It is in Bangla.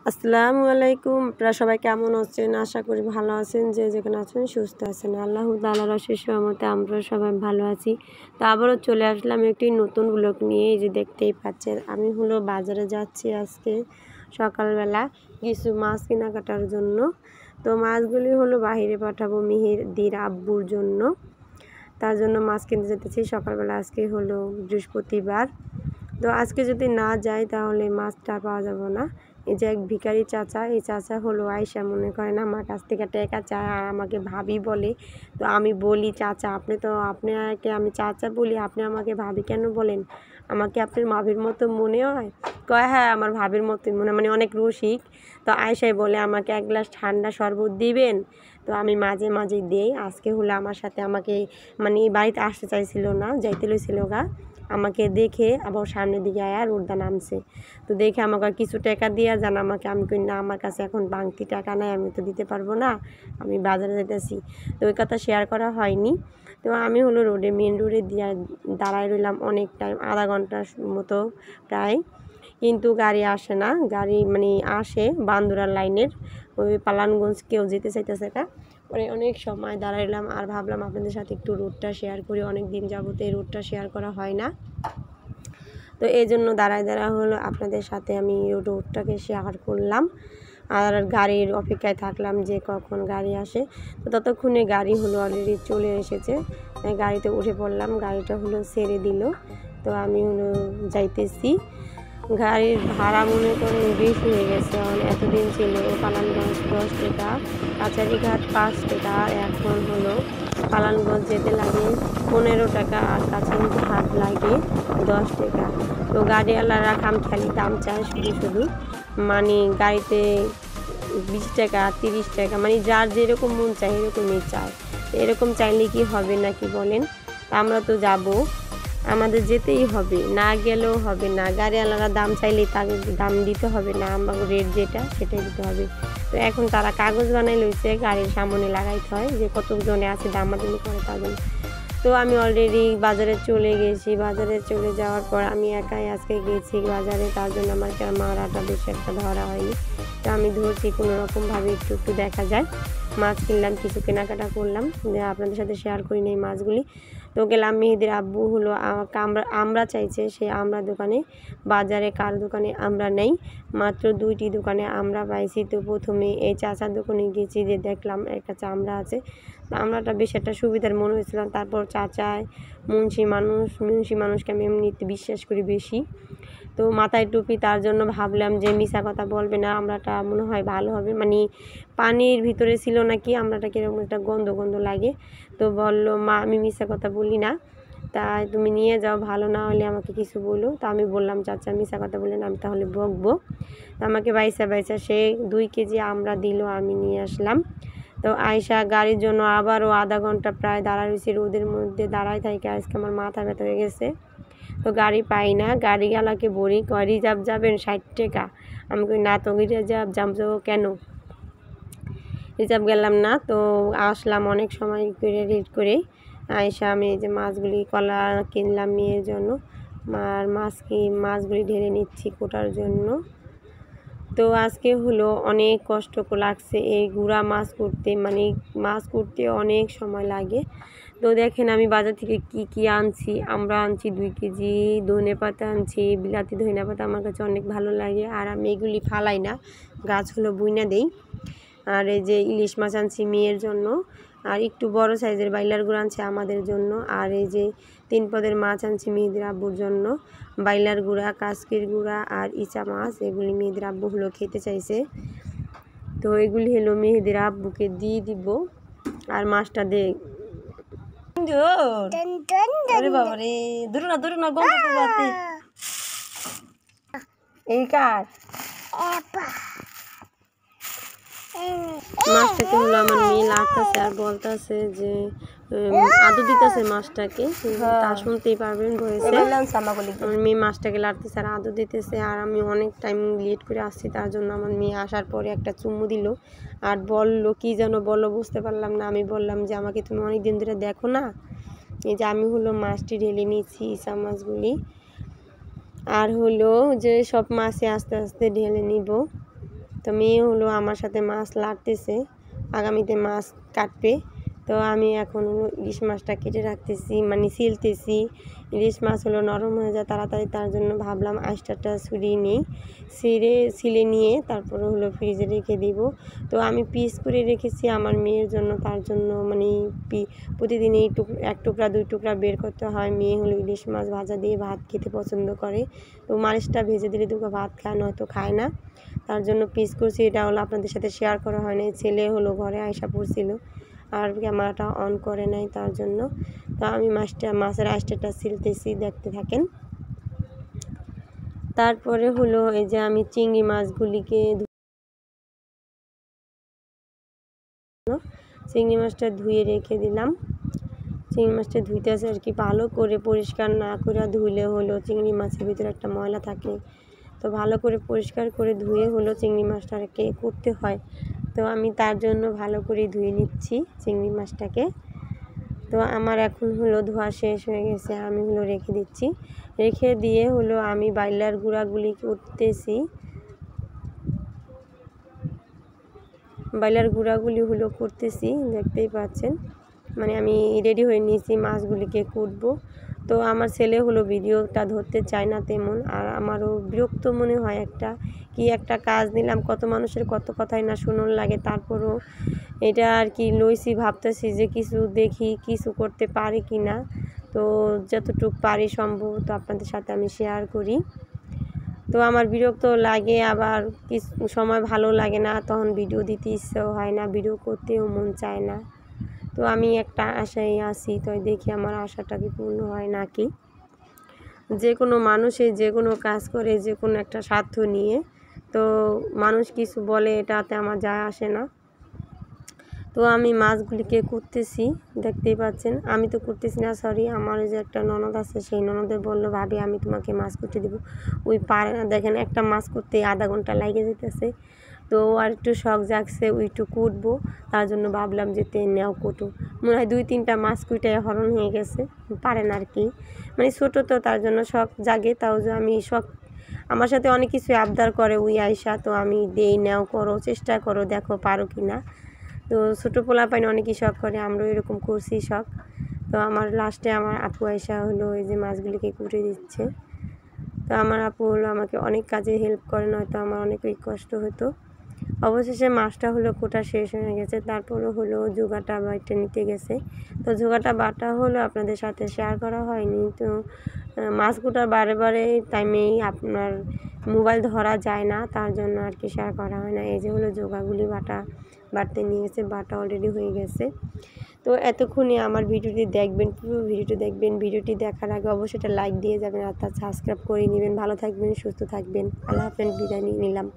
আসসালামু আলাইকুম। আপনারা সবাই কেমন আছেন? আশা করি ভালো আছেন। যে যেখানে আছেন সুস্থ আছেন। আল্লাহ তাআলার অশেষ রহমতে আমরা সবাই ভালো আছি। তো আবারও চলে আসলাম একটি নতুন ব্লগ নিয়ে। এই যে দেখতেই পাচ্ছেন আমি বাজারে যাচ্ছি আজকে সকালবেলা কিছু মাছ কেনাকাটার জন্য। তো মাছগুলি বাহিরে পাঠাবো মেহেদির আব্বুর জন্য। তার জন্য মাছ কিনতে যেতেছি সকালবেলা। আজকে বৃহস্পতিবার। তো আজকে যদি না যাই তাহলে মাছটা পাওয়া যাবে না। এই যে এক ভিখারি চাচা, এই চাচা আয়সা মনে করেন আমার কাছ থেকে টাকা চায় আর আমাকে ভাবি বলে। তো আমি বলি, চাচা আপনাকে আমি চাচা বলি, আপনি আমাকে ভাবি কেন বলেন? আমাকে আপনার ভাবির মতো মনে হয়? কয় হ্যাঁ আমার ভাবির মতোই মনে, মানে অনেক রসিক। তো আয়সাই বলে আমাকে এক গ্লাস ঠান্ডা শরবত দিবেন। তো আমি মাঝে মাঝেই দেই। আজকে আমার সাথে আমাকে মানে বাড়িতে আসতে চাইছিল না, যাইতে লইছিল গা। আমাকে দেখে আবার সামনের দিকে আয়া রোডটা নামছে। তো দেখে আমাকে কিছু টাকা দিয়া যান আমাকে। আমি কই না, আমার কাছে এখন বাংতি টাকা নাই, আমি তো দিতে পারবো না, আমি বাজারে যেতেছি। তো ওই কথা শেয়ার করা হয়নি। তো আমি মেন রোডে দিয়া দাঁড়ায় রইলাম অনেক টাইম, আধা ঘন্টার মতো প্রায়। কিন্তু গাড়ি আসে না। গাড়ি আসে বান্দুরা লাইনের, ওই পালানগঞ্জ কেউ যেতে চাইতেছে না। পরে অনেক সময় দাঁড়াইলাম আর ভাবলাম আপনাদের সাথে একটু রোডটা শেয়ার করি। অনেক দিন যাবত এই রোডটা শেয়ার করা হয় না। তো এই জন্য দাঁড়ায় আপনাদের সাথে আমি রোডটাকে শেয়ার করলাম। আর গাড়ির অপেক্ষায় থাকলাম যে কখন গাড়ি আসে। তো ততক্ষণে গাড়ি অলরেডি চলে এসেছে। গাড়িতে উঠে পড়লাম, গাড়িটা ছেড়ে দিল। তো আমি যাইতেছি। গাড়ির ভাড়া মনে করেন বেশি হয়ে গেছে। এতদিন ছিল পালানগঞ্জ 10 টাকা, কাছারিঘাট 5 টাকা, এখন পালানগঞ্জ যেতে লাগে 15 টাকা আর কাছারিঘাট লাগে 10 টাকা। তো গাড়িওয়ালারা খামখেয়ালি দাম চায় শুধু গাড়িতে 20 টাকা 30 টাকা, যার যেরকম মন চায় এরকমই চায়। এরকম চাইলে কি হবে নাকি বলেন? আমরা তো যাব, আমাদের যেতেই হবে, না গেলেও হবে না। গাড়িওয়ালারা দাম চাইলেই তাকে দাম দিতে হবে না, আমাকে রেট যেটা সেটাই দিতে হবে। তো এখন তারা কাগজ বানাই লইছে গাড়ির সামনে লাগাইতে হয় যে কতজনে আছে দামাদামি করে তার জন্য। তো আমি অলরেডি বাজারে চলে গেছি। বাজারে চলে যাওয়ার পর আমি একাই আজকে গেছি বাজারে, তার জন্য আমার ক্যামেরাটা বেশি একটা ধরা হয়নি। তো আমি ধরছি কোনো রকমভাবে একটু দেখা যায়। মাছ কিনলাম, কিছু কেনাকাটা করলাম, আপনাদের সাথে শেয়ার করি না এই মাছগুলি। তো গেলাম মেহেদির আব্বু আমরা চাইছে সে আমরা দোকানে, বাজারে কার দোকানে আমরা নেই, মাত্র 2টি দোকানে আমরা পাইছি। তো প্রথমে এই চাচার দোকানে গেছি, যে দেখলাম একটা চামড়া আছে। আমরাটা বেশ একটা সুবিধার মনে হয়েছিলাম। তারপর চাচায় মুন্সি মানুষকে আমি এমনিতে বিশ্বাস করি বেশি। তো মাথায় টুপি, তার জন্য ভাবলাম যে মিশা কথা বলবে না, আমরাটা মনে হয় ভালো হবে। পানির ভিতরে ছিল নাকি, আমরাটা কীরকম একটা গন্ধ লাগে। তো বললো মা আমি মিশা কথা বলি না, তাই তুমি নিয়ে যাও, ভালো না হলে আমাকে কিছু বলো। তো আমি বললাম চাচা মিশা কথা বললেন, আমি তাহলে বকবো। আমাকে বাইসা সে 2 কেজি আমরা দিল, আমি নিয়ে আসলাম। তো আয়সা গাড়ির জন্য আবারও আধা ঘন্টা প্রায় দাঁড়ায় রয়েছি রোদের মধ্যে। দাঁড়ায় থাকে আজকে আমার মাথা ব্যথা হয়ে গেছে। তো গাড়ি পাই না, গাড়িওয়ালাকে বলি কয় রিজার্ভ যাবেন 60 টাকা। আমি কই না তো রিজার্ভ যাবো কেন, রিজার্ভ গেলাম না। তো আসলাম অনেক সময় করে রেড করে। আয়সা আমি এই যে মাছগুলি কলা কিনলাম মেয়ের জন্য, আর মাছগুলি ঢেলে নিচ্ছি কোটার জন্য। তো আজকে অনেক কষ্ট লাগছে এই গুঁড়া মাছ করতে, মাছ করতে অনেক সময় লাগে। তো দেখেন আমি বাজার থেকে কি আনছি। আমরা আনছি 2 কেজি ধনেপাতা আনছি, বিলাতি ধনেপাতা আমার কাছে অনেক ভালো লাগে, আর আমি এগুলি ফালাই না, গাছ বুইনা দেই। আর এই যে ইলিশ মাছ আনছি মেয়ের জন্য, আর একটু বড় সাইজের বাইলার গুঁড়া আনছি আমাদের জন্য। আর এই যে 3 পদের মাছ আনছি মেহেদির আব্বুর জন্য, বাইলার গুঁড়া, কাসকির গুঁড়া আর ইচা মাছ। এগুলি মেহেদির আব্বু খেতে চাইছে। তো এগুলি মেহেদির আব্বুকে দিয়ে দিব। আর মাছটা দে বাবারে, দূর না গন্ধ পাতে এই কার মাছটাকে আমার মেয়ে লাড়তেছে আর বলতেছে যে আদু দিতেছে মাছটাকে, তা শুনতেই পারবেন বলেছে। আমার মেয়ে মাছটাকে লাড়তেছে আর আদু দিতেছে। আর আমি অনেক টাইম লেট করে আসছি, তার জন্য আমার মেয়ে আসার পরে একটা চুমু দিল আর বললো কি যেন বললো, বুঝতে পারলাম না। আমি বললাম যে আমাকে তুমি অনেক দিন ধরে দেখো না। এই যে আমি মাছটি ঢেলে নিচ্ছি, ইসা মাছগুলি। আর যে সব মাছে আস্তে আস্তে ঢেলে নিব। তো মেয়ে হলো আমার সাথে মাছ লাড়তেছে, আগামীতে মাছ কাটবে। তো আমি এখন ইলিশ মাছটা কেটে রাখতেছি, মানে ছিলতেছি। ইলিশ মাছ হলো নরম হয়ে যায় তাড়াতাড়ি, তার জন্য ভাবলাম আঁশটা ছুরিয়ে নিই, ছিলে নিয়ে তারপরে হলো ফ্রিজে রেখে দিব। তো আমি পিস করে রেখেছি আমার মেয়ের জন্য, তার জন্য মানে প্রতিদিন এই এক টুকরা 2 টুকরা বের করতে হয়। মেয়ে হলো ইলিশ মাছ ভাজা দিয়ে ভাত খেতে পছন্দ করে, তো মালিশটা ভেজে দিলে দুটো ভাত খায়, নয়তো খায় না। তার জন্য পিস করছি। এটা হলো আপনাদের সাথে শেয়ার করা হয় নাই, ছেলে হলো ঘরে আয়সা পড়ছিল আর ক্যামেরাটা অন করে নাই তার জন্য। তো আমি মাছের আঁশটা ছিলতেছি, দেখতে থাকেন। তারপরে হলো এই যে আমি চিংড়ি মাছগুলিকে চিংড়ি মাছটা ধুয়ে রেখে দিলাম। চিংড়ি মাছটা ধুইতে আছে আর কি, ভালো করে পরিষ্কার না করে ধুইলে হলো চিংড়ি মাছের ভিতরে একটা ময়লা থাকে, তো ভালো করে পরিষ্কার করে ধুয়ে হলো চিংড়ি মাছটাকে করতে হয়। তো আমি তার জন্য ভালো করে ধুয়ে নিচ্ছি চিংড়ি মাছটাকে। তো আমার এখন হলো ধোয়া শেষ হয়ে গেছে, আমি হলো রেখে দিচ্ছি। রেখে দিয়ে হলো আমি বাইলার গুঁড়াগুলি করতেছি। বাইলার গুঁড়াগুলি হলো করতেছি, দেখতেই পাচ্ছেন। মানে আমি রেডি হয়ে নিয়েছি, মাছগুলিকে কুটবো। তো আমার ছেলে হলো ভিডিওটা ধরতে চায় না তেমন, আর আমারও বিরক্ত মনে হয় একটা কাজ নিলাম, কত মানুষের কত কথাই না শুনুন লাগে, তারপরও এটা আর কি লইছি, ভাবতেছি যে কিছু দেখি কিছু করতে পারি কি না। তো যতটুকু পারি সম্ভবত আপনাদের সাথে আমি শেয়ার করি। তো আমার বিরক্ত লাগে, আবার কিছু সময় ভালো লাগে না, তখন ভিডিও দিতে ইচ্ছেও হয় না, ভিডিও করতেও মন চায় না। তো আমি একটা আশায় আছি, তো দেখি আমার আশাটা কি পূর্ণ হয় নাকি। যে কোনো মানুষে যে কোনো কাজ করে যে কোনো একটা স্বার্থ নিয়ে, তো মানুষ কিছু বলে এটাতে আমার যায় আসে না। তো আমি মাছগুলিকে করতেছি, দেখতেই পাচ্ছেন। আমি তো করতেছি না, সরি, আমার যে একটা ননদ আছে, সেই ননদে বললো ভাবি আমি তোমাকে মাছ করতে দেবো, ওই পারে না। দেখেন একটা মাছ করতে আধা ঘন্টা লাগে যেতেছে। তো আর একটু শখ জাগছে ওই একটু কুটবো, তার জন্য ভাবলাম যে নেও কুটো। মনে হয় 2-3টা মাছ কুটে হরণ হয়ে গেছে, পারে না আর কি, মানে ছোটো তো তার জন্য শখ জাগে। তাও যে আমি শখ, আমার সাথে অনেক কিছু আবদার করে ওই আয়সা, তো আমি দেই, নেও করো, চেষ্টা করো, দেখো পারো কি না। তো ছোটো পোলাপাইন অনেকই শখ করে, আমরাও এরকম করছি শখ। তো আমার লাস্টে আমার আপু আয়সা হলো এই যে মাছগুলিকে কুটে দিচ্ছে। তো আমার আপু হলো আমাকে অনেক কাজে হেল্প করে, নয়তো আমার অনেকই কষ্ট হতো। অবশেষে মাছটা হলো কোটা শেষ হয়ে গেছে, তারপরও হলো জোগাটা বাটা নিতে গেছে। তো জোগাটা বাটা হলো আপনাদের সাথে শেয়ার করা হয়নি। তো মাছ কোটার বারে টাইমেই আপনার মোবাইল ধরা যায় না, তার জন্য আর কি শেয়ার করা হয় না। এই যে হলো জোগাগুলি বাটতে নিয়ে গেছে, বাটা অলরেডি হয়ে গেছে। তো এতক্ষণে আমার ভিডিওটি দেখবেন, পুরো ভিডিওটি দেখবেন। ভিডিওটি দেখার আগে অবশ্যই একটা লাইক দিয়ে যাবেন, আর তার সাবস্ক্রাইব করে নেবেন। ভালো থাকবেন, সুস্থ থাকবেন। আল্লাহ হাফেজ, বিদায় নিয়ে নিলাম।